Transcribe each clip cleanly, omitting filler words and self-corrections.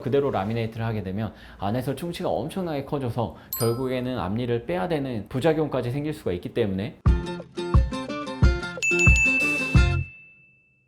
그대로 라미네이트를 하게 되면 안에서 충치가 엄청나게 커져서 결국에는 앞니를 빼야 되는 부작용까지 생길 수가 있기 때문에.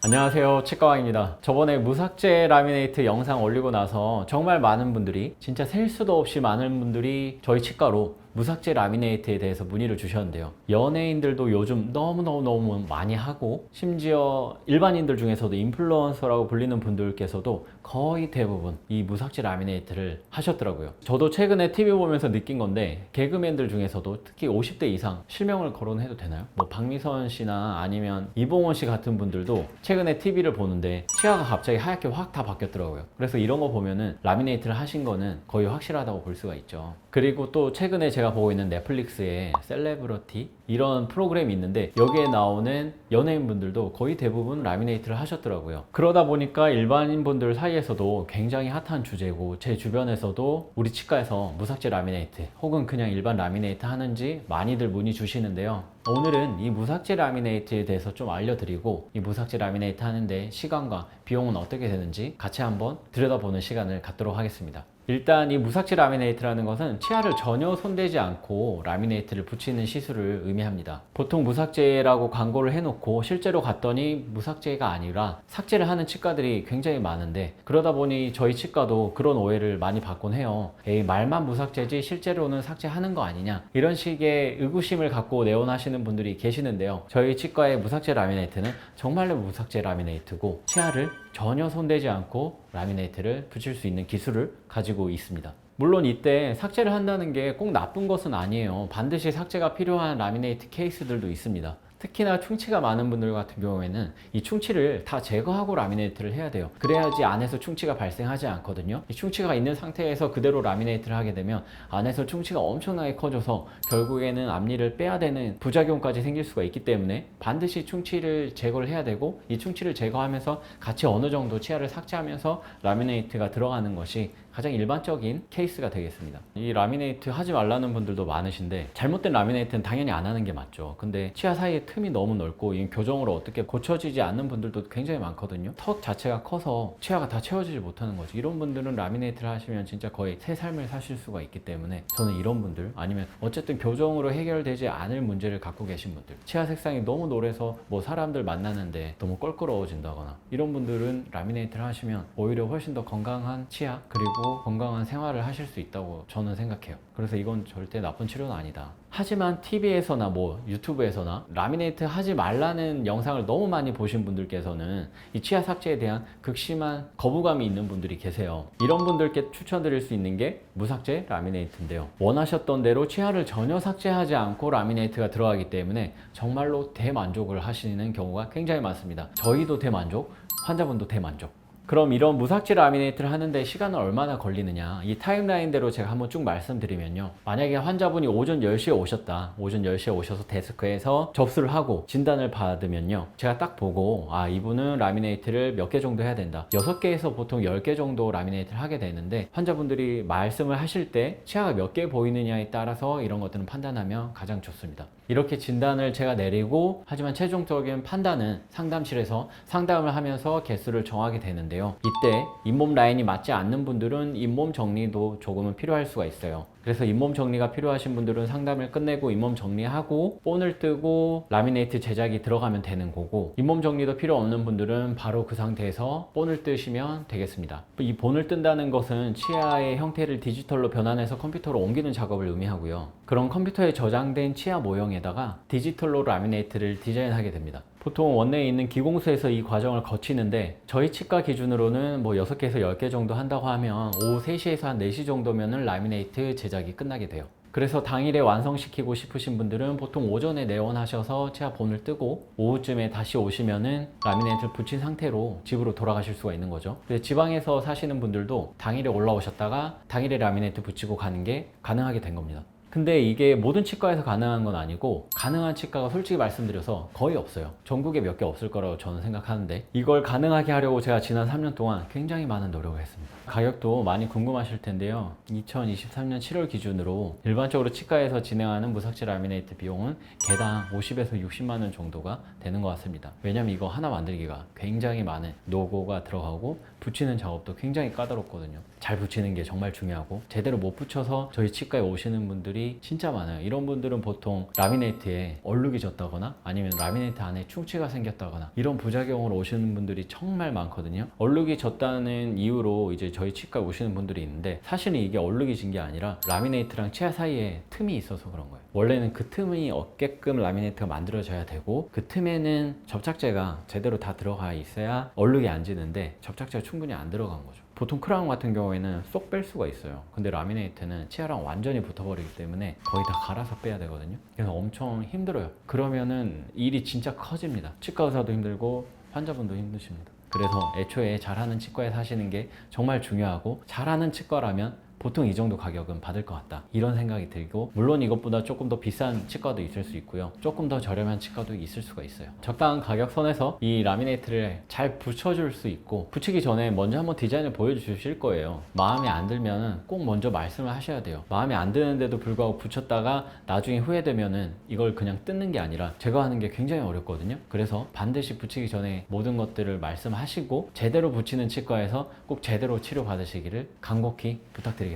안녕하세요, 치과왕입니다. 저번에 무삭제 라미네이트 영상 올리고 나서 정말 많은 분들이, 진짜 셀 수도 없이 많은 분들이 저희 치과로 무삭제 라미네이트에 대해서 문의를 주셨는데요. 연예인들도 요즘 너무 많이 하고, 심지어 일반인들 중에서도 인플루언서라고 불리는 분들께서도 거의 대부분 이 무삭제 라미네이트를 하셨더라고요. 저도 최근에 TV 보면서 느낀 건데, 개그맨들 중에서도 특히 50대 이상, 실명을 거론해도 되나요? 뭐 박미선 씨나 아니면 이봉원 씨 같은 분들도 최근에 TV를 보는데 치아가 갑자기 하얗게 확 다 바뀌었더라고요. 그래서 이런 거 보면은 라미네이트를 하신 거는 거의 확실하다고 볼 수가 있죠. 그리고 또 최근에 제가 보고 있는 넷플릭스의 셀레브러티 이런 프로그램이 있는데, 여기에 나오는 연예인분들도 거의 대부분 라미네이트를 하셨더라고요. 그러다 보니까 일반인분들 사이에서도 굉장히 핫한 주제고, 제 주변에서도 우리 치과에서 무삭제 라미네이트 혹은 그냥 일반 라미네이트 하는지 많이들 문의 주시는데요. 오늘은 이 무삭제 라미네이트에 대해서 좀 알려드리고, 이 무삭제 라미네이트 하는데 시간과 비용은 어떻게 되는지 같이 한번 들여다보는 시간을 갖도록 하겠습니다. 일단 이 무삭제 라미네이트라는 것은 치아를 전혀 손대지 않고 라미네이트를 붙이는 시술을 의미합니다. 보통 무삭제라고 광고를 해놓고 실제로 갔더니 무삭제가 아니라 삭제를 하는 치과들이 굉장히 많은데, 그러다 보니 저희 치과도 그런 오해를 많이 받곤 해요. 에이, 말만 무삭제지 실제로는 삭제하는 거 아니냐, 이런 식의 의구심을 갖고 내원하시는 분들이 계시는데요. 저희 치과의 무삭제 라미네이트는 정말로 무삭제 라미네이트고, 치아를 전혀 손대지 않고 라미네이트를 붙일 수 있는 기술을 가지고 있습니다. 물론 이때 삭제를 한다는 게 꼭 나쁜 것은 아니에요. 반드시 삭제가 필요한 라미네이트 케이스들도 있습니다. 특히나 충치가 많은 분들 같은 경우에는 이 충치를 다 제거하고 라미네이트를 해야 돼요. 그래야지 안에서 충치가 발생하지 않거든요. 이 충치가 있는 상태에서 그대로 라미네이트를 하게 되면 안에서 충치가 엄청나게 커져서 결국에는 앞니를 빼야 되는 부작용까지 생길 수가 있기 때문에 반드시 충치를 제거를 해야 되고, 이 충치를 제거하면서 같이 어느 정도 치아를 삭제하면서 라미네이트가 들어가는 것이 가장 일반적인 케이스가 되겠습니다. 이 라미네이트 하지 말라는 분들도 많으신데, 잘못된 라미네이트는 당연히 안 하는 게 맞죠. 근데 치아 사이에 틈이 너무 넓고 이 교정으로 어떻게 고쳐지지 않는 분들도 굉장히 많거든요. 턱 자체가 커서 치아가 다 채워지지 못하는 거죠. 이런 분들은 라미네이트를 하시면 진짜 거의 새 삶을 사실 수가 있기 때문에, 저는 이런 분들, 아니면 어쨌든 교정으로 해결되지 않을 문제를 갖고 계신 분들, 치아 색상이 너무 노래서 뭐 사람들 만나는데 너무 껄끄러워진다거나, 이런 분들은 라미네이트를 하시면 오히려 훨씬 더 건강한 치아, 그리고 건강한 생활을 하실 수 있다고 저는 생각해요. 그래서 이건 절대 나쁜 치료는 아니다. 하지만 TV에서나 뭐 유튜브에서나 라미네이트 하지 말라는 영상을 너무 많이 보신 분들께서는 이 치아 삭제에 대한 극심한 거부감이 있는 분들이 계세요. 이런 분들께 추천드릴 수 있는 게 무삭제 라미네이트인데요. 원하셨던 대로 치아를 전혀 삭제하지 않고 라미네이트가 들어가기 때문에 정말로 대만족을 하시는 경우가 굉장히 많습니다. 저희도 대만족, 환자분도 대만족. 그럼 이런 무삭제 라미네이트를 하는데 시간은 얼마나 걸리느냐, 이 타임라인대로 제가 한번 쭉 말씀드리면요. 만약에 환자분이 오전 10시에 오셨다. 오전 10시에 오셔서 데스크에서 접수를 하고 진단을 받으면요, 제가 딱 보고, 아, 이분은 라미네이트를 몇 개 정도 해야 된다. 6개에서 보통 10개 정도 라미네이트를 하게 되는데, 환자분들이 말씀을 하실 때 치아가 몇 개 보이느냐에 따라서 이런 것들은 판단하면 가장 좋습니다. 이렇게 진단을 제가 내리고, 하지만 최종적인 판단은 상담실에서 상담을 하면서 개수를 정하게 되는데요. 이때 잇몸 라인이 맞지 않는 분들은 잇몸 정리도 조금은 필요할 수가 있어요. 그래서 잇몸 정리가 필요하신 분들은 상담을 끝내고 잇몸 정리하고 본을 뜨고 라미네이트 제작이 들어가면 되는 거고, 잇몸 정리도 필요 없는 분들은 바로 그 상태에서 본을 뜨시면 되겠습니다. 이 본을 뜬다는 것은 치아의 형태를 디지털로 변환해서 컴퓨터로 옮기는 작업을 의미하고요. 그런 컴퓨터에 저장된 치아 모형에다가 디지털로 라미네이트를 디자인하게 됩니다. 보통 원내에 있는 기공소에서 이 과정을 거치는데, 저희 치과 기준으로는 뭐 6개에서 10개 정도 한다고 하면 오후 3시에서 한 4시 정도면은 라미네이트 제작이 끝나게 돼요. 그래서 당일에 완성시키고 싶으신 분들은 보통 오전에 내원하셔서 치아 본을 뜨고 오후쯤에 다시 오시면은 라미네이트를 붙인 상태로 집으로 돌아가실 수가 있는 거죠. 근데 지방에서 사시는 분들도 당일에 올라오셨다가 당일에 라미네이트 붙이고 가는 게 가능하게 된 겁니다. 근데 이게 모든 치과에서 가능한 건 아니고 가능한 치과가 솔직히 말씀드려서 거의 없어요. 전국에 몇 개 없을 거라고 저는 생각하는데 이걸 가능하게 하려고 제가 지난 3년 동안 굉장히 많은 노력을 했습니다. 가격도 많이 궁금하실 텐데요. 2023년 7월 기준으로 일반적으로 치과에서 진행하는 무삭제 라미네이트 비용은 개당 50에서 60만 원 정도가 되는 것 같습니다. 왜냐면 이거 하나 만들기가 굉장히 많은 노고가 들어가고 붙이는 작업도 굉장히 까다롭거든요. 잘 붙이는 게 정말 중요하고 제대로 못 붙여서 저희 치과에 오시는 분들이 진짜 많아요. 이런 분들은 보통 라미네이트에 얼룩이 졌다거나 아니면 라미네이트 안에 충치가 생겼다거나 이런 부작용으로 오시는 분들이 정말 많거든요. 얼룩이 졌다는 이유로 이제 저희 치과에 오시는 분들이 있는데 사실은 이게 얼룩이 진 게 아니라 라미네이트랑 치아 사이에 틈이 있어서 그런 거예요. 원래는 그 틈이 없게끔 라미네이트가 만들어져야 되고 그 틈에는 접착제가 제대로 다 들어가 있어야 얼룩이 안 지는데 접착제가 충분히 안 들어간 거죠. 보통 크라운 같은 경우에는 쏙 뺄 수가 있어요. 근데 라미네이트는 치아랑 완전히 붙어버리기 때문에 거의 다 갈아서 빼야 되거든요. 그래서 엄청 힘들어요. 그러면은 일이 진짜 커집니다. 치과 의사도 힘들고 환자분도 힘드십니다. 그래서 애초에 잘하는 치과에 사시는 게 정말 중요하고 잘하는 치과라면 보통 이 정도 가격은 받을 것 같다 이런 생각이 들고 물론 이것보다 조금 더 비싼 치과도 있을 수 있고요. 조금 더 저렴한 치과도 있을 수가 있어요. 적당한 가격 선에서 이 라미네이트를 잘 붙여줄 수 있고 붙이기 전에 먼저 한번 디자인을 보여주실 거예요. 마음에 안 들면 꼭 먼저 말씀을 하셔야 돼요. 마음에 안 드는데도 불구하고 붙였다가 나중에 후회되면은 이걸 그냥 뜯는 게 아니라 제거하는 게 굉장히 어렵거든요. 그래서 반드시 붙이기 전에 모든 것들을 말씀하시고 제대로 붙이는 치과에서 꼭 제대로 치료 받으시기를 간곡히 부탁드리겠습니다.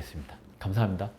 감사합니다.